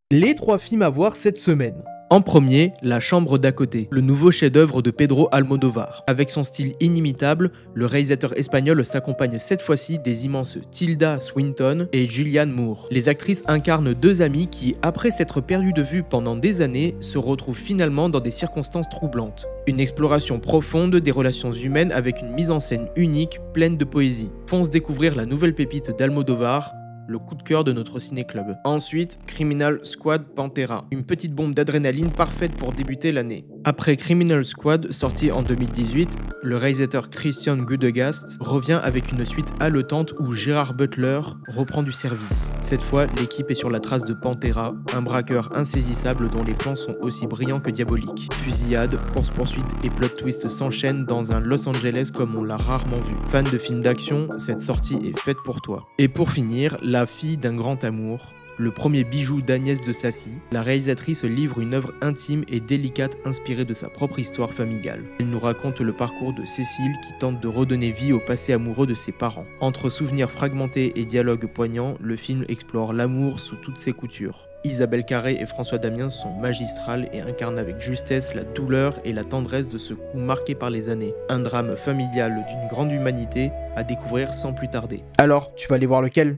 Les 3 films à voir cette semaine. En premier, La chambre d'à côté, le nouveau chef-d'œuvre de Pedro Almodóvar. Avec son style inimitable, le réalisateur espagnol s'accompagne cette fois-ci des immenses Tilda Swinton et Julianne Moore. Les actrices incarnent 2 amies qui, après s'être perdues de vue pendant des années, se retrouvent finalement dans des circonstances troublantes. Une exploration profonde des relations humaines avec une mise en scène unique, pleine de poésie. Fonce découvrir la nouvelle pépite d'Almodóvar, le coup de cœur de notre ciné-club. Ensuite, Criminal Squad Pantera, une petite bombe d'adrénaline parfaite pour débuter l'année. Après Criminal Squad, sorti en 2018, le réalisateur Christian Gudegast revient avec une suite haletante où Gerard Butler reprend du service. Cette fois, l'équipe est sur la trace de Pantera, un braqueur insaisissable dont les plans sont aussi brillants que diaboliques. Fusillade, course-poursuite et plot twist s'enchaînent dans un Los Angeles comme on l'a rarement vu. Fan de films d'action, cette sortie est faite pour toi. Et pour finir, La fille d'un grand amour, le premier bijou d'Agnès de Sassy, la réalisatrice livre une œuvre intime et délicate inspirée de sa propre histoire familiale. Elle nous raconte le parcours de Cécile qui tente de redonner vie au passé amoureux de ses parents. Entre souvenirs fragmentés et dialogues poignants, le film explore l'amour sous toutes ses coutures. Isabelle Carré et François Damiens sont magistrales et incarnent avec justesse la douleur et la tendresse de ce coup marqué par les années. Un drame familial d'une grande humanité à découvrir sans plus tarder. Alors, tu vas aller voir lequel ?